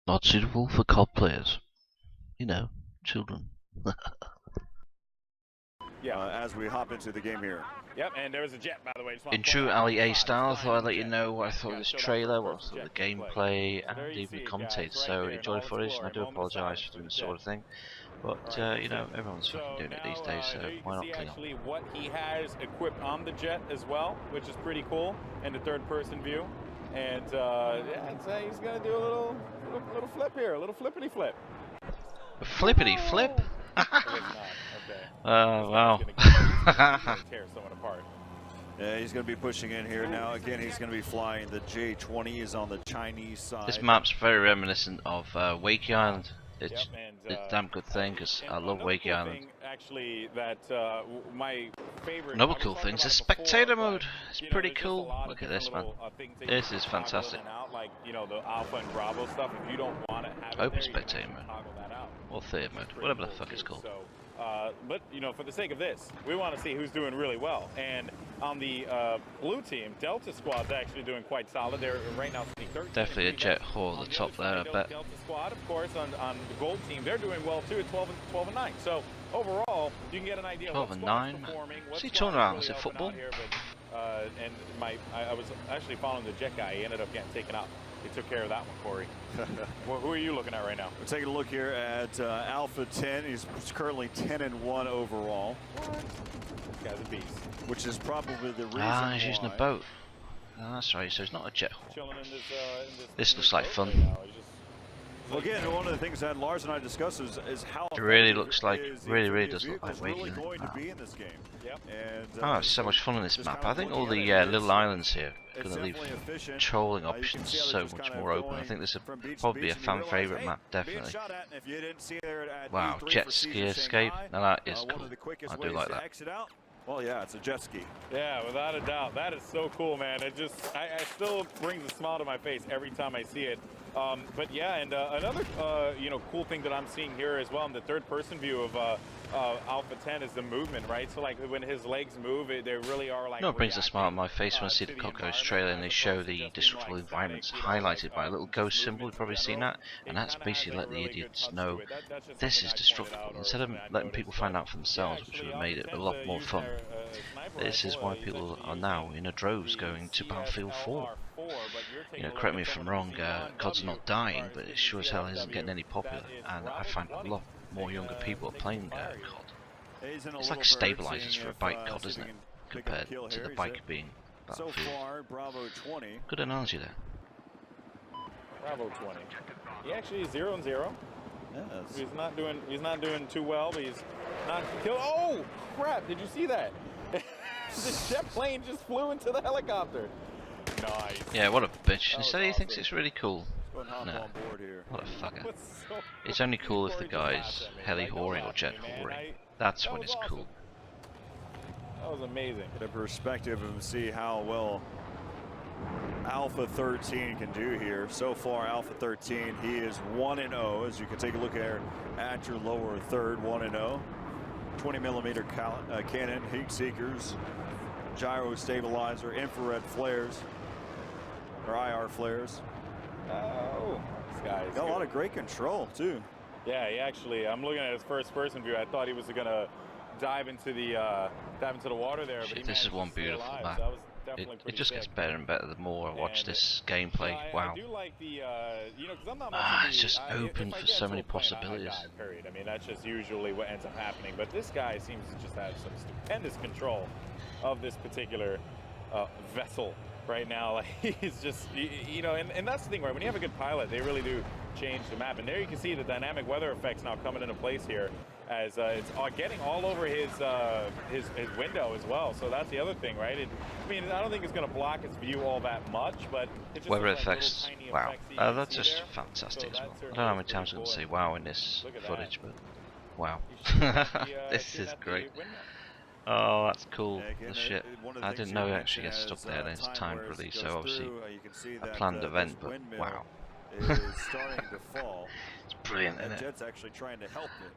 Not suitable for COD players. You know, children. As we hop into the game here. Yep, and there was a jet, by the way. In true Ali A style, I thought I'd let you know what I thought of this trailer, what I thought of the gameplay, and even the commentators. So enjoy the footage, and I do apologise for doing this sort of thing. But, you know, everyone's fucking doing it these days, so why not clean up? Actually what he has equipped on the jet as well, which is pretty cool, in the third-person view. And, yeah, I'd say he's going to do a little flip here, a little flippity flip. A flippity flip? Wow. Tear someone apart. Yeah, he's going to be pushing in here now. Again, he's going to be flying the J-20 is on the Chinese side. This map's very reminiscent of Wakey Island. It's a damn good thing because I love Wakey Island. Actually, that my favorite. Another cool thing is the spectator mode. It's pretty cool. Look at this, man. This is fantastic. Like, you know, the alpha and bravo stuff. If you don't want to have open spectator mode or theater mode, whatever the fuck it's called. But you know, for the sake of this, we want to see who's doing really well. And on the blue team, Delta Squad's actually doing quite solid. They're right now sitting 13. Definitely a jet hole at the top there, I bet. Delta Squad, of course, on the gold team, they're doing well too at 12 and 9. So overall, you can get an idea. 12 and 9. What's he talking about? Is it football? And I was actually following the jet guy. He ended up getting taken out. He took care of that one, Corey. Who are you looking at right now? We're taking a look here at Alpha 10. He's currently 10 and 1 overall. This guy's a beast. Which is probably the reason he's using a boat. Oh, that's right, so it's not a jet hole. This looks like fun. Well, again, one of the things that Lars and I discussed is how it really looks like, really does look like really Waking. going to be in this game. Yep. And, it's so much fun on this map. I think all the little islands here are going to leave trolling options so much more open. I think this would probably be a fan favourite map, definitely. Wow, jet ski escape. Now that is cool. I do like that. Well, yeah, it's a jet ski. Yeah, without a doubt. That is so cool, man. It just, I still brings a smile to my face every time I see it. But yeah, and another, you know, cool thing that I'm seeing here as well in the third-person view of Alpha 10 is the movement, right? So like when his legs move, they really are like. No, it brings a smile on my face when I see the Cockroach trailer and they show the destructible environments highlighted by a little ghost symbol. You've probably seen that, and that's basically let the idiots know this is destructible. Instead of letting people find out for themselves, which would have made it a lot more fun. This is why people are now in a droves going to Battlefield 4. You know, correct me if I'm wrong, COD's not dying, but it sure as hell isn't getting any popular, and I find a lot more younger people are playing COD. It's like stabilizers for a bike COD, isn't it? Compared to the bike being Battlefield. Good analogy there. Bravo 20. He actually is 0 and 0. Yes. He's not doing too well, but he's not killed. Oh crap! Did you see that? The jet plane just flew into the helicopter. Nice. Yeah, what a bitch. Instead he thinks it's really cool. No, what a fucker. It's only cool if the guy's heli-horing or jet-horing. That's when it's cool. That was amazing. Get a perspective and see how well Alpha 13 can do here. So far, Alpha 13, he is 1 and 0. As you can take a look at your lower third, 1 and 0. 20mm cannon, heat seekers, gyro stabilizer, infrared flares, or IR flares. Oh, this guy's got a lot of great control too. Yeah, he actually. I'm looking at his first-person view. I thought he was gonna dive into the water there. Shit, this is one beautiful map. It just gets better and better the more I watch this gameplay. Wow. It's just open for so many possibilities. I mean, that's just usually what ends up happening. But this guy seems to just have some stupendous control of this particular vessel right now. Like, he's just, you know, and that's the thing, right? When you have a good pilot, they really do change the map. And there you can see the dynamic weather effects now coming into place here, as it's getting all over his window as well. So that's the other thing, right? I mean, I don't think it's going to block his view all that much, but it just weather effects, wow, that's just fantastic as well. I don't know how many times I'm going to say wow in this footage, but wow, this is great. Oh, that's cool. The shit. I didn't know it actually gets stuck there and it's timed release, so obviously a planned event, but wow. It's brilliant, isn't it?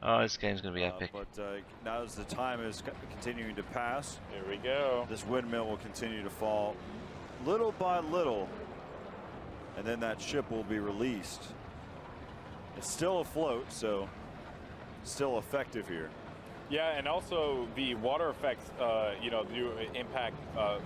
Oh, this game's going to be epic. But now as the time is continuing to pass, here we go. This windmill will continue to fall little by little, and then that ship will be released. It's still afloat, so still effective here. Yeah, and also the water effects, you know, do impact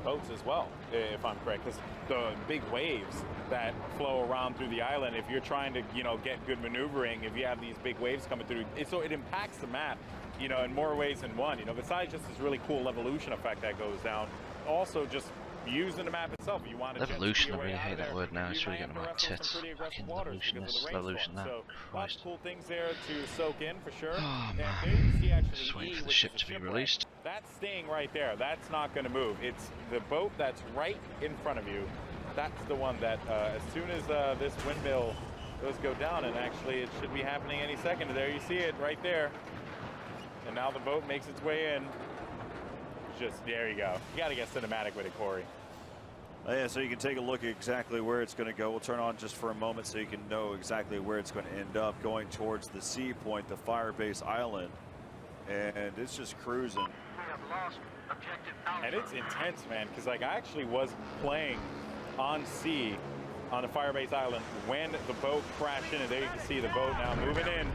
boats as well, if I'm correct. Because the big waves that flow around through the island, if you're trying to, you know, get good maneuvering, if you have these big waves coming through, so it impacts the map, you know, in more ways than one. You know, besides just this really cool evolution effect that goes down, also just using the map itself. You want to evolution, I really hate that word now. It's really getting on my tits. Fucking evolution, this, evolution, that. So lots Christ. of cool things there to soak in for sure. Oh And there man, you see actually just waiting E, for the which ship is a to be shipwreck. released. That's staying right there. That's not going to move. It's the boat that's right in front of you. That's the one that as soon as this windmill does go down, and actually it should be happening any second. There you see it right there. And now the boat makes its way in. Just, there you go. You got to get cinematic with it, Corey. Yeah, so you can take a look at exactly where it's going to go. We'll turn on just for a moment so you can know exactly where it's going to end up, going towards the sea point, the Firebase Island. And it's just cruising. And it's intense, man, because like I actually was playing on sea on the Firebase Island when the boat crashed in, and there you can see the boat now moving in.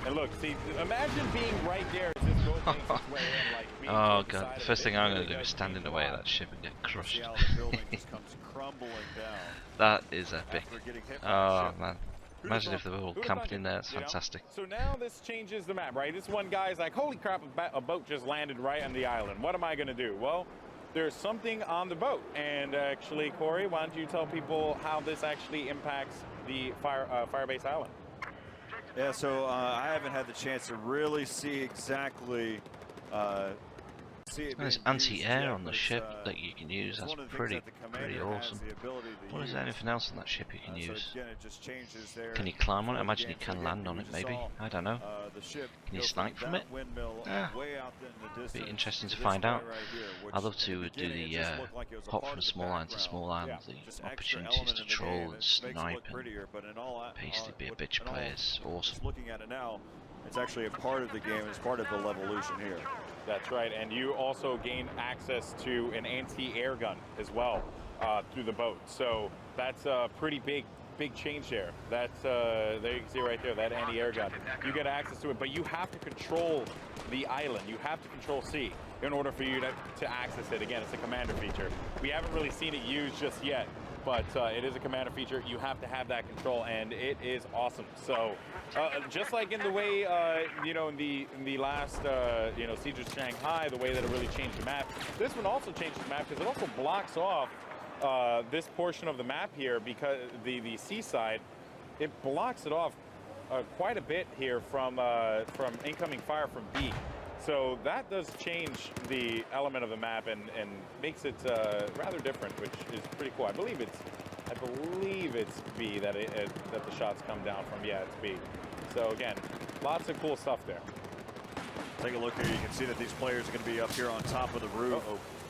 And look, see, imagine being right there as this boat makes its way in, like being Oh to the god, side the of first thing I'm going to do It is does stand in the mean way a of lot. that ship and get See crushed. how the building just comes crumbling down. That is epic. After getting hit by a Oh ship. man. Imagine if they were all camped in there, it's fantastic. So now this changes the map, right? This one guy's like, holy crap, a boat just landed right on the island. What am I going to do? Well, there's something on the boat. And actually, Corey, why don't you tell people how this actually impacts the Firebase Island? Yeah, so I haven't had the chance to really see exactly see it. There's being used anti-air yet, on the but ship it's, that you can use. it's That's one of the things pretty that the commander has awesome. the ability to What is there use. anything else on that ship you can So use? again, it just changes there. Can you climb on it? I before the imagine you game. So can again, land on you it just maybe. saw, I don't know. The ship Can you go snipe from that it? windmill Ah. way out in the distance Be interesting to this find out. point right here, which I'd love to in the do beginning, the it just looked like it was a hop part from of the small island to background. small island, Yeah. Just the extra opportunities element to in the troll game. and It makes it look snipe and prettier, but in all basically be a what- bitch in all- player is awesome. Just looking at it now, it's actually a part of the game. It's part of the Levolution here. That's right, and you also gain access to an anti-air gun as well through the boat. So that's a pretty big change there. That's there you can see right there, that anti-air gun. You get access to it, but you have to control the island. You have to control C in order for you to access it. Again, it's a commander feature. We haven't really seen it used just yet, but it is a commander feature. You have to have that control, and it is awesome. So just like in the way, you know, in the last, you know, Siege of Shanghai, the way that it really changed the map, this one also changes the map because it also blocks off this portion of the map here, because the seaside, it blocks it off quite a bit here from incoming fire from B. So that does change the element of the map and makes it rather different, which is pretty cool. I believe it's B that that the shots come down from. Yeah, it's B. So again, lots of cool stuff there. Take a look here. You can see that these players are going to be up here on top of the roof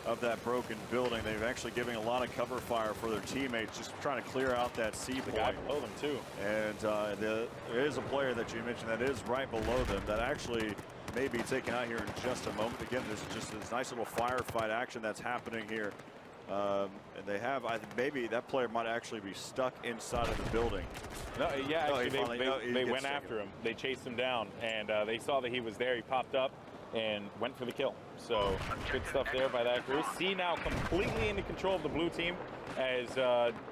of that broken building. They're actually giving a lot of cover fire for their teammates, just trying to clear out that sea The guy point. below them too. And there is a player that you mentioned that is right below them that actually may be taken out here in just a moment. Again, this is just this nice little firefight action that's happening here. And they have, maybe that player might actually be stuck inside of the building. No, yeah, No, he actually, finally- no, he they gets went taken. after him. They chased him down, and they saw that he was there. He popped up and went for the kill. So good stuff there by that crew. C now completely into control of the blue team, as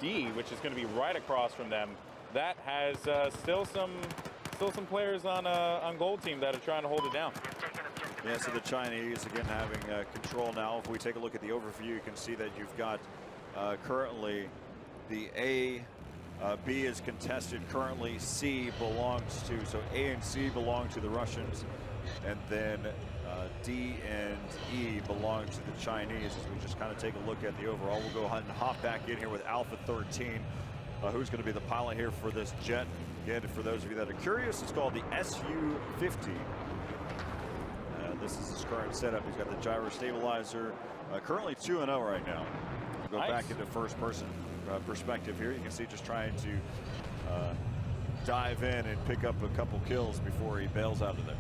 D, which is going to be right across from them, that has still some players on gold team that are trying to hold it down. Yeah, so the Chinese again having control now. If we take a look at the overview, you can see that you've got currently the B is contested currently. C belongs to, so A and C belong to the Russians, and then D and E belong to the Chinese. As we just kind of take a look at the overall, we'll go ahead and hop back in here with Alpha 13. Who's going to be the pilot here for this jet? Again, for those of you that are curious, it's called the SU-50. This is his current setup. He's got the gyro stabilizer. Currently 2-0 right now. We'll go back into first person perspective here. You can see just trying to dive in and pick up a couple kills before he bails out of there.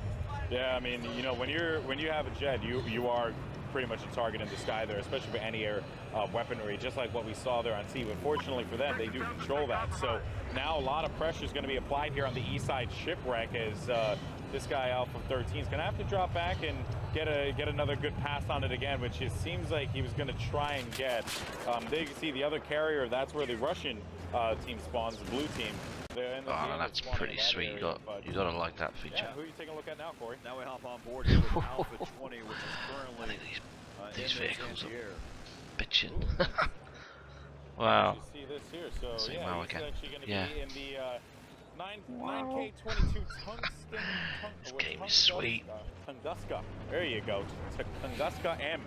Yeah, I mean, you know, when you have a jet, you are pretty much a target in the sky there, especially for anti-air weaponry, just like what we saw there on sea. But fortunately for them, they do control that. So now a lot of pressure is going to be applied here on the east side shipwreck as this guy Alpha 13 is going to have to drop back and get another good pass on it again, which it seems like he was going to try and get. There you can see the other carrier. That's where the Russian team spawns, the blue team. Oh, that's pretty sweet. You gotta like that feature. Yeah, who are you taking a look at now, Corey? Now we hop on board here with Alpha 20, which is I currently think these vehicles in the air. are bitching. Wow. You see this here, so See, yeah, wow, he's again. actually going to Yeah. be in the 9K22 tungsten. This game is sweet. Tunguska. There you go. Tunguska M.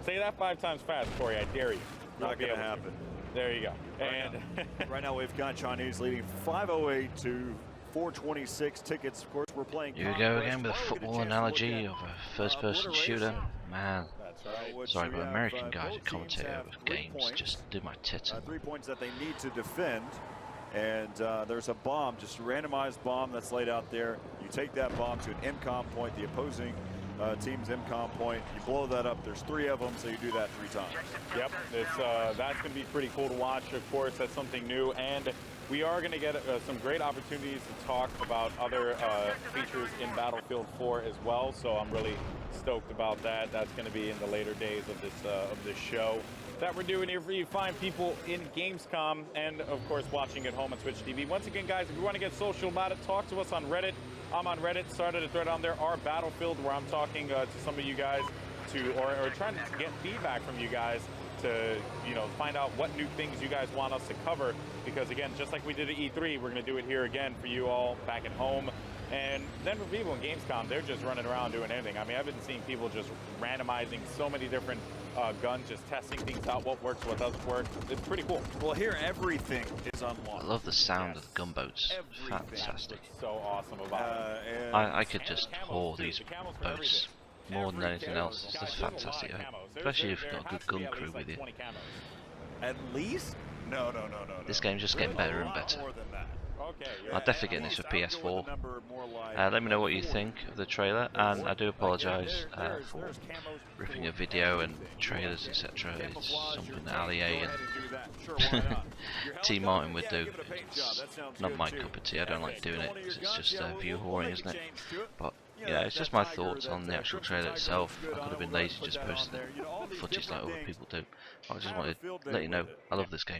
Say that 5 times fast, Corey. I dare you. Not going to happen. There you go. And Right now we've got Chinese leading 508 to 426 tickets. Of course, we're playing. Here we go again with a football analogy of a first-person shooter. Man, that's right. sorry, but American guys who commentate over games just do my tits in. 3 points that they need to defend. And there's a bomb, just a randomized bomb that's laid out there. You take that bomb to an MCOM point, the opposing team's MCOM point. You blow that up. There's 3 of them, so you do that 3 times. Yep, that's going to be pretty cool to watch. Of course, that's something new, and we are going to get this some great opportunities to talk about other features in Battlefield 4 as well. So I'm really stoked about that. That's going to be in the later days of this show that we're doing here for you fine people in Gamescom, and of course watching at home on Twitch TV. Once again, guys, if you want to get social about it, talk to us on Reddit. I'm on Reddit. Started a thread on there, our Battlefield, where I'm talking to some of you guys or trying to get feedback from you guys to, you know, find out what new things you guys want us to cover. Because again, just like we did at E3, we're going to do it here again for you all back at home. And then for people in Gamescom, they're just running around doing anything. I mean, I've been seeing people just randomizing so many different guns, just testing things out, what works, what doesn't work. It's pretty cool. Well, here everything is unlocked. I love the sound of the gunboats. Fantastic. So awesome about it. I could just pour these boats more than anything else. It's just fantastic, especially if you've got a good gun crew with you. At least? No. This game's just getting better and better. I'll definitely get this for PS4. Let me know what you think of the trailer, and I do apologise for ripping a video and trailers, etc. It's something that Ali A and T Martin would do. It's not my cup of tea. I don't like doing it because it's just view whoring, isn't it? But yeah, it's just my thoughts on the actual trailer itself. I could have been lazy, just posting footage like other people do. I just wanted to let you know I love this game.